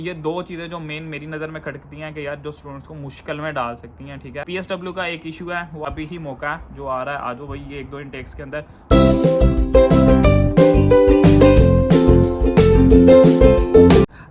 ये दो चीज़ें जो मेन मेरी नज़र में खटकती हैं कि यार जो स्टूडेंट्स को मुश्किल में डाल सकती हैं, ठीक है। PSW का एक इशू है, वो अभी ही मौका है जो आ रहा है, आ जाओ भाई ये 1-2 इनटेक्स के अंदर।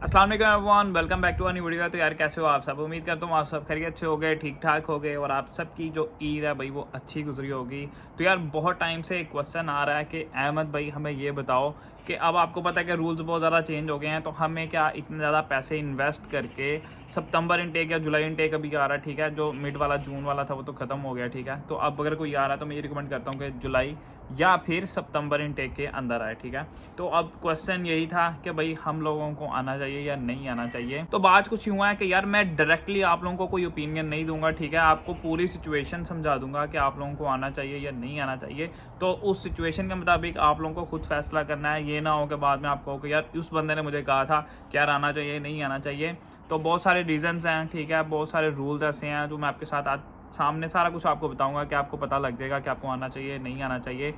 अस्सलाम वालेकुम everyone, welcome back to a new video. तो यार कैसे हो आप सब? उम्मीद करता हूँ आप सब खैरियत से हो गए, ठीक ठाक हो गए और आप सबकी जो ईद है भाई वो अच्छी गुजरी होगी। तो यार बहुत टाइम से एक क्वेश्चन आ रहा है कि अहमद भाई हमें ये बताओ कि अब आपको पता है कि रूल्स बहुत ज़्यादा चेंज हो गए हैं, तो हमें क्या इतने ज़्यादा पैसे इन्वेस्ट करके सितंबर इनटेक या जुलाई इनटेक अभी आ रहा है, ठीक है, जो मिड वाला जून वाला था वो तो ख़त्म हो गया, ठीक है। तो अब अगर कोई आ रहा है तो मैं ये रिकमेंड करता हूँ कि जुलाई या फिर सितंबर इनटेक के अंदर आए, ठीक है। तो अब क्वेश्चन यही था कि भाई हम लोगों को आना चाहिए या नहीं आना चाहिए। तो बात कुछ यूँ है कि यार मैं डायरेक्टली आप लोगों को कोई ओपिनियन नहीं दूंगा, ठीक है। आपको पूरी सिचुएशन समझा दूंगा कि आप लोगों को आना चाहिए या नहीं आना चाहिए। तो उस सिचुएशन के मुताबिक आप लोगों को खुद फैसला करना है। ये ना हो कि बाद में आप कहो कि यार उस बंदे ने मुझे कहा था कि यार आना चाहिए नहीं आना चाहिए। तो बहुत सारे रीजंस हैं, ठीक है, बहुत सारे रूल्स ऐसे हैं जो मैं आपके साथ आज सामने सारा कुछ आपको बताऊंगा कि आपको पता लग जाएगा कि आपको आना चाहिए नहीं आना चाहिए।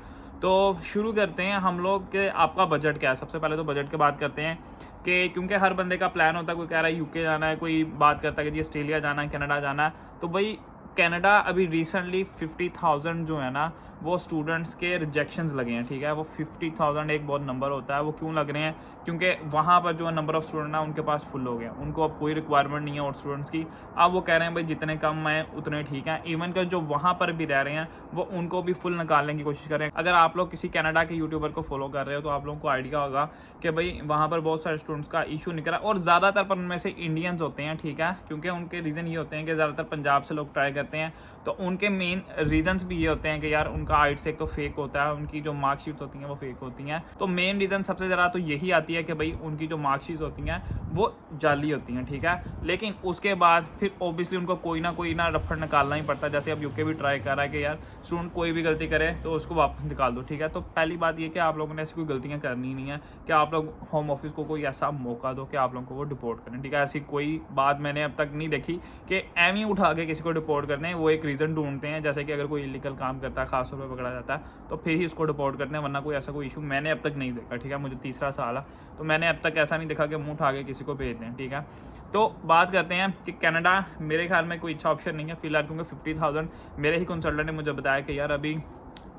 तो शुरू करते हैं हम लोग कि आपका बजट क्या है। सबसे पहले तो बजट की बात करते हैं कि क्योंकि हर बंदे का प्लान होता है, कोई कह रहा है यूके जाना है, कोई बात करता है कि जी ऑस्ट्रेलिया जाना है, कनाडा जाना है। तो भाई कनाडा अभी रिसेंटली 50,000 जो है ना वो स्टूडेंट्स के रिजेक्शंस लगे हैं, ठीक है। वो 50,000 एक बहुत नंबर होता है। वो क्यों लग रहे हैं? क्योंकि वहाँ पर जो नंबर ऑफ स्टूडेंट है उनके पास फुल हो गया, उनको अब कोई रिक्वायरमेंट नहीं है और स्टूडेंट्स की। अब वो कह रहे हैं भाई जितने कम आए उतने ठीक हैं। इवन कि जो वहाँ पर भी रह रहे हैं वो उनको भी फुल निकालने की कोशिश कर रहे हैं। अगर आप लोग किसी कनाडा के यूट्यूबर को फॉलो कर रहे हो तो आप लोगों को आइडिया होगा कि भाई वहाँ पर बहुत सारे स्टूडेंट्स का इशू निकला और ज़्यादातर पर उनमें से इंडियंस होते हैं, ठीक है। क्योंकि उनके रीज़न ये होते हैं कि ज़्यादातर पंजाब से लोग ट्राई करते हैं, तो उनके मेन रीजंस भी ये होते हैं कि यार उनका आइट्स एक तो फेक होता है, उनकी जो मार्कशीट्स होती हैं वो फेक होती हैं। तो मेन रीज़न सबसे ज़्यादा तो यही आती है कि भाई उनकी जो मार्कशीट्स होती हैं वो जाली होती हैं, ठीक है। लेकिन उसके बाद फिर ओबियसली उनको कोई ना रफड़ निकालना ही पड़ता है। जैसे अब यूके भी ट्राई कर रहा है कि यार स्टूडेंट कोई भी गलती करे तो उसको वापस निकाल दो, ठीक है। तो पहली बात ये कि आप लोगों ने ऐसी कोई गलतियाँ करनी नहीं है कि आप लोग होम ऑफिस को कोई ऐसा मौका दो कि आप लोगों को वो डिपोर्ट करें, ठीक है। ऐसी कोई बात मैंने अब तक नहीं देखी कि एम ही उठा के किसी को डिपोर्ट करते हैं। वो एक रीज़न ढूंढते हैं, जैसे कि अगर कोई इलीगल काम करता है खास तौर पर पकड़ा जाता है तो फिर ही उसको डिपोर्ट करते हैं, वरना कोई ऐसा कोई इशू मैंने अब तक नहीं देखा, ठीक है। मुझे 3रा साल है तो मैंने अब तक ऐसा नहीं देखा कि मुंह उठा के किसी को भेज दें, ठीक है। तो बात करते हैं कि कनाडा मेरे ख्याल में कोई अच्छा ऑप्शन नहीं है फिलहाल, क्योंकि 50,000 मेरे ही कंसल्टेंट ने मुझे बताया कि यार अभी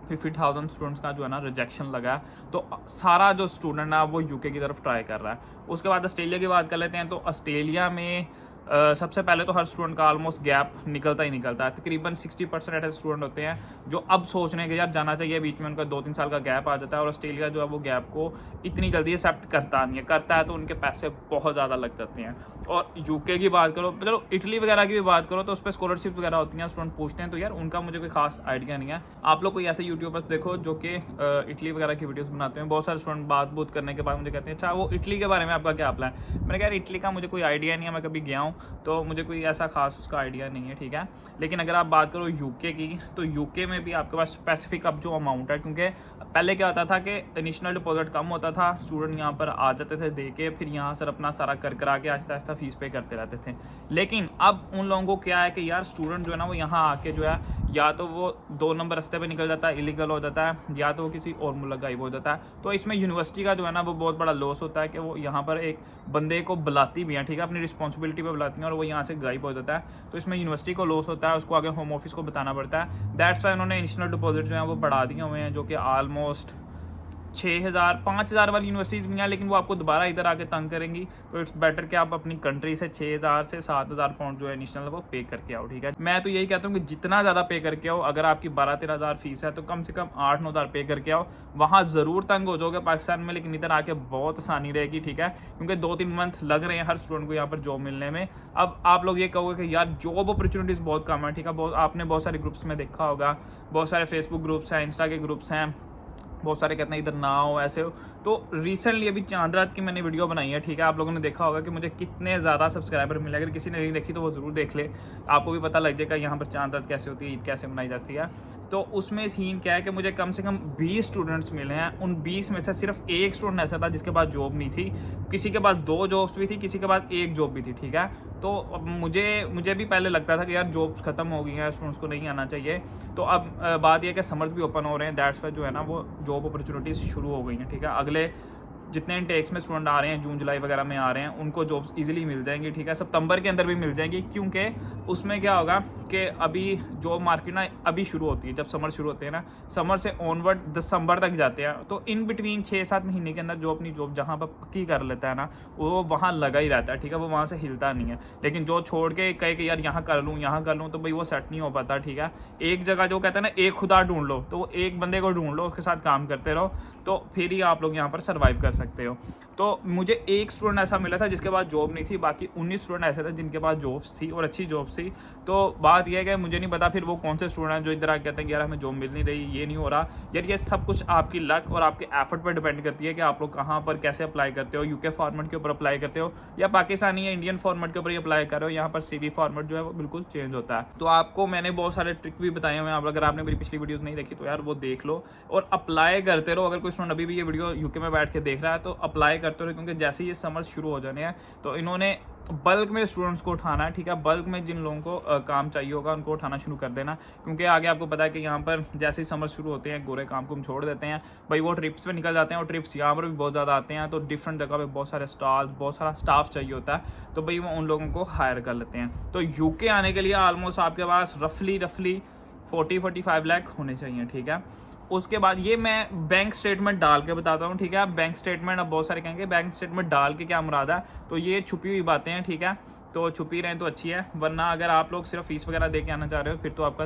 50,000 स्टूडेंट्स का जो है ना रिजेक्शन लगा है। तो सारा जो स्टूडेंट है वो यूके की तरफ ट्राई कर रहा है। उसके बाद ऑस्ट्रेलिया की बात कर लेते हैं। तो ऑस्ट्रेलिया में सबसे पहले तो हर स्टूडेंट का ऑलमोस्ट गैप निकलता ही निकलता है। तकरीबन 60% ऐसे स्टूडेंट होते हैं जो अब सोच रहे हैं कि यार जाना चाहिए, बीच में उनका 2-3 साल का गैप आ जाता है। और ऑस्ट्रेलिया जो है वो गैप को इतनी जल्दी एक्सेप्ट करता नहीं है, करता है तो उनके पैसे बहुत ज़्यादा लग जाते हैं। और यूके की बात करो, चलो इटली वगैरह की भी बात करो तो उस पर स्कॉलरशिप वगैरह होती हैं, स्टूडेंट पूछते हैं, तो यार उनका मुझे कोई खास आइडिया नहीं है। आप लोग कोई ऐसे यूट्यूबर्स देखो जो कि इटली वगैरह की वीडियोस बनाते हैं। बहुत सारे स्टूडेंट बात करने के बाद मुझे कहते हैं अच्छा वो इटली के बारे में आपका क्या प्लान? मैंने कहा यार इटली का मुझे कोई आइडिया नहीं है, मैं कभी गया हूँ तो मुझे कोई ऐसा खास उसका आइडिया नहीं है, ठीक है। लेकिन अगर आप बात करो यूके की तो यूके में भी आपके पास स्पेसिफिक अब जो अमाउंट है, क्योंकि पहले क्या होता था कि इनिशियल डिपॉजिट कम होता था, स्टूडेंट यहाँ पर आ जाते थे दे के, फिर यहाँ से अपना सारा कर करा के आहिस्ता आहिस्ता फीस पे करते रहते थे। लेकिन अब उन लोगों को क्या है कि यार स्टूडेंट जो है ना वो यहाँ आके जो है या तो वो 2 नंबर रास्ते पे निकल जाता है, इलीगल हो जाता है, या तो वो किसी और मुल्क गायब हो जाता है। तो इसमें यूनिवर्सिटी का जो है ना वो बहुत बड़ा लॉस होता है कि वो यहाँ पर एक बंदे को बुलाती भी है, ठीक है, अपनी रिस्पॉन्सिबिलिटी पे बुलाती है और वो यहाँ से गायब हो जाता है। तो इसमें यूनिवर्सिटी को लॉस होता है, उसको आगे होम ऑफिस को बताना पड़ता है। दैट्स वाई उन्होंने इनिशियल डिपॉजिट जो है वो बढ़ा दिए हुए हैं, जो कि ऑलमोस्ट 6,000 5,000 वाली यूनिवर्सिटीज़ भी हैं, लेकिन वो आपको दोबारा इधर आके तंग करेंगी। तो इट्स बेटर कि आप अपनी कंट्री से 6,000 से 7,000 पाउंड जो है इनिशियल वो पे करके आओ, ठीक है। मैं तो यही कहता हूँ कि जितना ज़्यादा पे करके आओ, अगर आपकी 12-13,000 फीस है तो कम से कम 8-9,000 पे करके आओ। वहाँ ज़रूर तंग हो जाओगे पाकिस्तान में, लेकिन इधर आके बहुत आसानी रहेगी, ठीक है। क्योंकि 2-3 मंथ लग रहे हैं हर स्टूडेंट को यहाँ पर जॉब मिलने में। अब आप लोग ये कहोगे कि यार जॉब अपॉर्चुनिटीज़ बहुत कम है, ठीक है। आपने बहुत सारे ग्रुप्स में देखा होगा, बहुत सारे फेसबुक ग्रुप्स हैं, इंस्टा के ग्रुप्स हैं, बहुत सारे कहते हैं इधर ना हो ऐसे हो। तो रिसेंटली अभी चांद रात की मैंने वीडियो बनाई है, ठीक है। आप लोगों ने देखा होगा कि मुझे कितने ज़्यादा सब्सक्राइबर मिले। अगर किसी ने नहीं देखी तो वो ज़रूर देख ले, आपको भी पता लग जाएगा यहाँ पर चांद रात कैसे होती है, ईद कैसे मनाई जाती है। तो उसमें सीन क्या है कि मुझे कम से कम 20 स्टूडेंट्स मिले हैं। उन 20 में से सिर्फ एक स्टूडेंट ऐसा था जिसके पास जॉब नहीं थी, किसी के पास 2 जॉब्स भी थी, किसी के पास 1 जॉब भी थी, ठीक है। तो मुझे भी पहले लगता था कि यार जॉब्स खत्म हो गई हैं, स्टूडेंट्स को नहीं आना चाहिए। तो अब बात यह है कि समर्स भी ओपन हो रहे हैं, दैट्स वाई जो है ना वो जॉब अपॉर्चुनिटीज़ शुरू हो गई हैं, ठीक है। अगले जितने इनटेक्स में स्टूडेंट आ रहे हैं, जून जुलाई वगैरह में आ रहे हैं, उनको जॉब्स इजीली मिल जाएंगी, ठीक है। सितंबर के अंदर भी मिल जाएंगी, क्योंकि उसमें क्या होगा कि अभी जॉब मार्केट ना अभी शुरू होती है, जब समर शुरू होते हैं ना, समर से ऑनवर्ड दिसंबर तक जाते हैं, तो इन बिटवीन 6-7 महीने के अंदर जो अपनी जॉब जहाँ पर पक्की कर लेता है ना, वो वहाँ लगा ही रहता है, ठीक है, वो वहाँ से हिलता नहीं है। लेकिन जो छोड़ के कहे कि यार यहाँ कर लूँ, तो भाई वो सेट नहीं हो पाता, ठीक है। एक जगह जो कहते हैं ना, एक खुदा ढूंढ लो, तो वो एक बंदे को ढूंढ लो, उसके साथ काम करते रहो, तो फिर ही आप लोग यहाँ पर सर्वाइव कर सकते हो। तो मुझे एक स्टूडेंट ऐसा मिला था जिसके पास जॉब नहीं थी, बाकी 19 स्टूडेंट ऐसे थे जिनके पास जॉब्स थी और अच्छी जॉब्स थी। तो बात यह है कि मुझे नहीं पता फिर वो कौन से स्टूडेंट हैं जो इधर आके कहते हैं कि यार हमें जॉब मिल नहीं रही, ये नहीं हो रहा। यार ये सब कुछ आपकी लक और आपके एफर्ट पर डिपेंड करती है कि आप लोग कहाँ पर कैसे अप्लाई करते हो। यूके फॉर्मेट के ऊपर अप्लाई करते हो या पाकिस्तानी या इंडियन फॉर्मेट के ऊपर ही अप्लाई कर रहे हो। यहाँ पर CV फॉर्मेट जो है वो बिल्कुल चेंज होता है। तो आपको मैंने बहुत सारे ट्रिक भी बताए हुए हैं, अगर आपने मेरी पिछली वीडियोस नहीं देखी तो यार वो देख लो और अप्लाई करते रहो। अगर कोई स्टूडेंट अभी भी ये वीडियो यूके में बैठ के देख रहा है तो अप्लाई करते रहो, क्योंकि जैसे ये समर शुरू हो जाने हैं तो इन्होंने बल्क में स्टूडेंट्स को उठाना है, ठीक है। बल्क में जिन लोगों को काम चाहिए होगा उनको उठाना शुरू कर देना, क्योंकि आगे आपको पता है कि यहाँ पर जैसे ही समर शुरू होते हैं गोरे काम को हम छोड़ देते हैं भाई, वो ट्रिप्स पे निकल जाते हैं और ट्रिप्स यहाँ पर भी बहुत ज़्यादा आते हैं। तो डिफरेंट जगह पे बहुत सारे स्टॉल्स, बहुत सारा स्टाफ चाहिए होता है, तो भाई वो उन लोगों को हायर कर लेते हैं। तो यूके आने के लिए ऑलमोस्ट आपके पास रफली 40-45 लाख होने चाहिए, ठीक है। उसके बाद ये मैं बैंक स्टेटमेंट डाल के बताता हूँ, ठीक है। बैंक स्टेटमेंट, अब बहुत सारे कहेंगे बैंक स्टेटमेंट डाल के क्या मुराद है, तो ये छुपी हुई बातें हैं, ठीक है। तो छुपी रहें तो अच्छी है, वरना अगर आप लोग सिर्फ फीस वगैरह दे के आना चाह रहे हो फिर तो आपका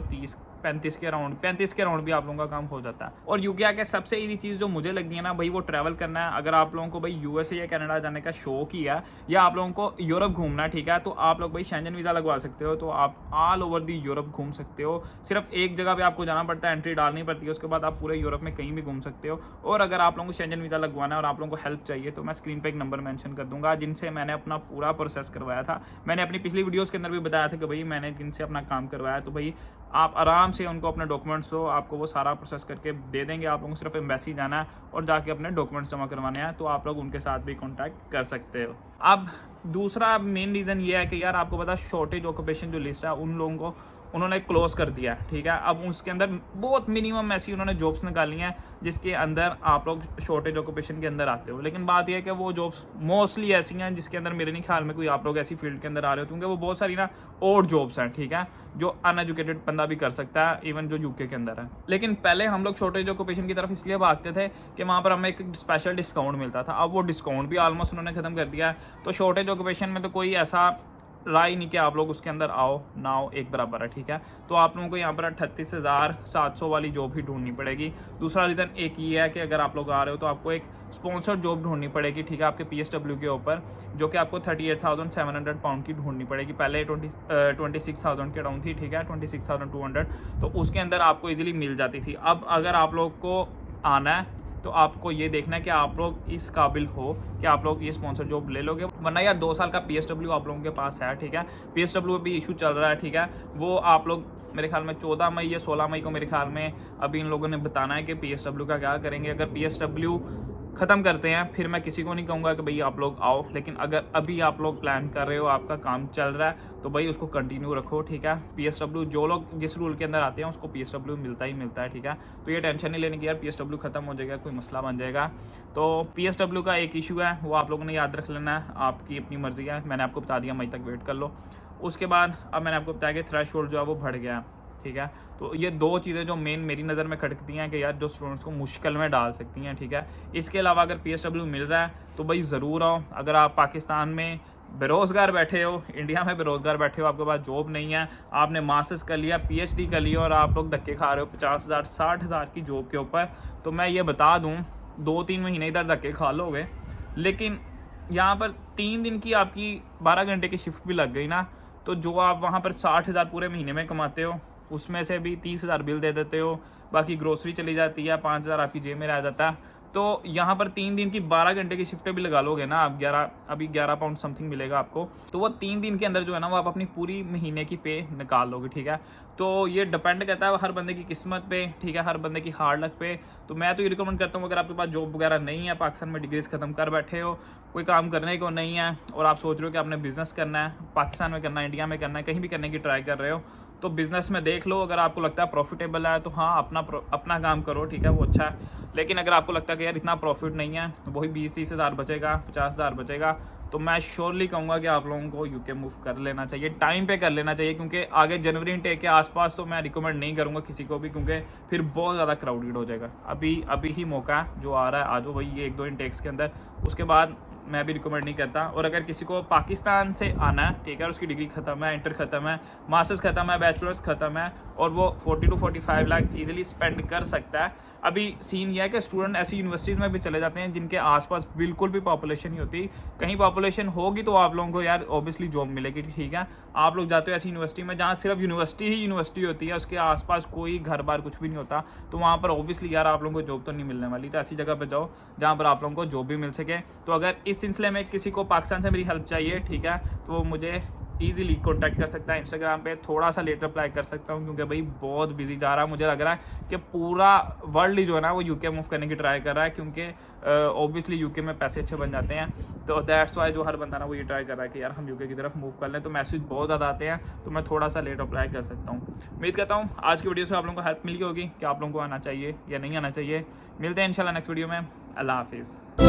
35 के राउंड भी आप लोगों का काम हो जाता है। और यूके आके सबसे ईजी चीज़ जो मुझे लगती है ना भाई, वो ट्रैवल करना है। अगर आप लोगों को भाई USA या कनाडा जाने का शौक ही है या आप लोगों को यूरोप घूमना है, ठीक है, तो आप लोग भाई शेंजन वीज़ा लगवा सकते हो, तो आप ऑल ओवर दी यूरोप घूम सकते हो। सिर्फ एक जगह पे आपको जाना पड़ता है, एंट्री डालनी पड़ती है, उसके बाद आप पूरे यूरोप में कहीं भी घूम सकते हो। और अगर आप लोगों को शेंजन वीज़ा लगवाना है और आप लोगों को हेल्प चाहिए तो मैं स्क्रीन पर एक नंबर मैंशन कर दूंगा, जिनसे मैंने अपना पूरा प्रोसेस करवाया था। मैंने अपनी पिछली वीडियोज़ के अंदर भी बताया था कि भाई मैंने जिनसे अपना काम करवाया, तो भाई आप आराम से उनको अपने डॉक्यूमेंट्स दो, आपको वो सारा प्रोसेस करके दे देंगे। आप लोगों को सिर्फ एम्बेसी जाना है और जाके अपने डॉक्यूमेंट्स जमा करवाने हैं, तो आप लोग उनके साथ भी कांटेक्ट कर सकते हो। अब दूसरा मेन रीज़न ये है कि यार आपको पता शॉर्टेज ऑक्यूपेशन जो लिस्ट है उन लोगों को उन्होंने क्लोज कर दिया है, ठीक है। अब उसके अंदर बहुत मिनिमम ऐसी उन्होंने जॉब्स निकाली हैं जिसके अंदर आप लोग शॉर्टेज ऑक्यूपेशन के अंदर आते हो। लेकिन बात यह है कि वो जॉब्स मोस्टली ऐसी हैं जिसके अंदर मेरे नहीं ख्याल में कोई आप लोग ऐसी फील्ड के अंदर आ रहे हो, क्योंकि वो बहुत सारी ना और जॉब्स हैं, ठीक है, जो अनएजुकेटेड बंदा भी कर सकता है, इवन जो यूके के अंदर है। लेकिन पहले हम लोग शॉर्टेज ऑक्यूपेशन की तरफ इसलिए भागते थे कि वहाँ पर हमें एक स्पेशल डिस्काउंट मिलता था। अब वो डिस्काउंट भी ऑलमोस्ट उन्होंने खत्म कर दिया है। तो शॉर्टेज ऑक्यूपेशन में तो कोई ऐसा राय नहीं कि आप लोग उसके अंदर आओ ना आओ एक बराबर है, ठीक है। तो आप लोगों को यहाँ पर 38,700 वाली जॉब ही ढूंढनी पड़ेगी। दूसरा रीज़न एक ये है कि अगर आप लोग आ रहे हो तो आपको एक स्पॉन्सर्ड जॉब ढूंढनी पड़ेगी, ठीक है, आपके PSW के ऊपर, जो कि आपको 38,700 पाउंड की ढूंढनी पड़ेगी। पहले 26,000 के अराउंड थी, ठीक है, 26,200, तो उसके अंदर आपको इजीली मिल जाती थी। अब अगर आप लोग को आना है तो आपको ये देखना है कि आप लोग इस काबिल हो कि आप लोग ये स्पॉन्सर जॉब ले लोगे, वरना यार 2 साल का PSW आप लोगों के पास है, ठीक है। PSW भी इशू चल रहा है, ठीक है, वो आप लोग मेरे ख्याल में 14 मई या 16 मई को मेरे ख्याल में अभी इन लोगों ने बताना है कि PSW का क्या करेंगे। अगर PSW ख़त्म करते हैं फिर मैं किसी को नहीं कहूँगा कि भाई आप लोग आओ, लेकिन अगर अभी आप लोग प्लान कर रहे हो, आपका काम चल रहा है, तो भाई उसको कंटिन्यू रखो, ठीक है। PSW जो लोग जिस रूल के अंदर आते हैं उसको PSW मिलता ही मिलता है, ठीक है। तो ये टेंशन नहीं लेने की यार PSW ख़त्म हो जाएगा, कोई मसला बन जाएगा। तो PSW का एक इशू है, वो आप लोगों ने याद रख लेना है, आपकी अपनी मर्जी है। मैंने आपको बता दिया मई तक वेट कर लो। उसके बाद अब मैंने आपको बताया कि थ्रेशोल्ड जो है वो बढ़ गया, ठीक है। तो ये 2 चीज़ें जो मेन मेरी नज़र में खटकती हैं कि यार जो स्टूडेंट्स को मुश्किल में डाल सकती हैं, ठीक है। इसके अलावा अगर PSW मिल रहा है तो भाई ज़रूर आओ। अगर आप पाकिस्तान में बेरोज़गार बैठे हो, इंडिया में बेरोज़गार बैठे हो, आपके पास जॉब नहीं है, आपने मास्टर्स कर लिया, PhD कर लिया और आप लोग धक्के खा रहे हो 50,000 60,000 की जॉब के ऊपर, तो मैं ये बता दूँ 2-3 महीने इधर धक्के खा लोगे, लेकिन यहाँ पर 3 दिन की आपकी 12 घंटे की शिफ्ट भी लग गई ना, तो जो आप वहाँ पर 60,000 पूरे महीने में कमाते हो उसमें से भी 30,000 बिल दे देते हो, बाकी ग्रोसरी चली जाती है, 5,000 आपकी जेब में रह जाता है। तो यहाँ पर 3 दिन की 12 घंटे की शिफ्टें भी लगा लोगे ना आप, 11 पाउंड समथिंग मिलेगा आपको, तो वो 3 दिन के अंदर जो है ना वो आप अपनी पूरी महीने की पे निकाल लोगे, ठीक है। तो ये डिपेंड करता है हर बंदे की किस्मत पे, ठीक है, हर बंदे की हार्ड लक पे। तो मैं तो ये रिकमेंड करता हूँ अगर आपके पास जॉब वगैरह नहीं है, पाकिस्तान में डिग्रीज खत्म कर बैठे हो, कोई काम करने को नहीं है और आप सोच रहे हो कि आपने बिजनेस करना है, पाकिस्तान में करना है, इंडिया में करना है, कहीं भी करने की ट्राई कर रहे हो, तो बिजनेस में देख लो, अगर आपको लगता है प्रॉफिटेबल है तो हाँ अपना काम करो, ठीक है, वो अच्छा है। लेकिन अगर आपको लगता है कि यार इतना प्रॉफिट नहीं है, वही 20-30 हज़ार बचेगा, 50 हज़ार बचेगा, तो मैं श्योरली कहूँगा कि आप लोगों को यूके मूव कर लेना चाहिए, टाइम पे कर लेना चाहिए, क्योंकि आगे जनवरी इनटेक के आसपास तो मैं रिकमेंड नहीं करूँगा किसी को भी, क्योंकि फिर बहुत ज़्यादा क्राउडेड हो जाएगा। अभी ही मौका है जो आ रहा है, आ जाओ भाई ये 1-2 इनटेक्स के अंदर, उसके बाद मैं भी रिकमेंड नहीं करता। और अगर किसी को पाकिस्तान से आना है, ठीक है, उसकी डिग्री खत्म है, इंटर खत्म है, मास्टर्स खत्म है, बैचलर्स खत्म है, और वो 40 to 45 लाख ईजिली स्पेंड कर सकता है। अभी सीन यह है कि स्टूडेंट ऐसी यूनिवर्सिटीज़ में भी चले जाते हैं जिनके आसपास बिल्कुल भी पॉपुलेशन नहीं होती। कहीं पॉपुलेशन होगी तो आप लोगों को यार ऑब्वियसली जॉब मिलेगी, ठीक है। आप लोग जाते हो ऐसी यूनिवर्सिटी में जहाँ सिर्फ यूनिवर्सिटी ही यूनिवर्सिटी होती है, उसके आसपास कोई घर बार कुछ भी नहीं होता, तो वहाँ पर ऑब्वियसली यार आप लोगों को जॉब तो नहीं मिलने वाली। तो ऐसी जगह पर जाओ जहाँ पर आप लोगों को जॉब भी मिल सके। तो अगर इस सिलसिले में किसी को पाकिस्तान से मेरी हेल्प चाहिए, ठीक है, तो वो मुझे ईजिली कॉन्टैक्ट कर सकता है इंस्टाग्राम पे। थोड़ा सा लेट अप्लाई कर सकता हूँ क्योंकि भाई बहुत बिजी जा रहा है। मुझे लग रहा है कि पूरा वर्ल्ड ही जो है ना वो यूके मूव करने की ट्राई कर रहा है, क्योंकि ऑब्वियसली यूके में पैसे अच्छे बन जाते हैं। तो दैट्स वाई जो हर बंदा ना वो ये ट्राई कर रहा है कि यार हम यूके की तरफ मूव कर लें। तो मैसेज बहुत ज़्यादा आते हैं, तो मैं थोड़ा सा लेट अप्लाई कर सकता हूँ। उम्मीद करता हूँ आज की वीडियो से आप लोगों को हेल्प मिली होगी कि आप लोगों को आना चाहिए या नहीं आना चाहिए। मिलते हैं इंशाल्लाह नेक्स्ट वीडियो में। अल्लाह हाफिज़।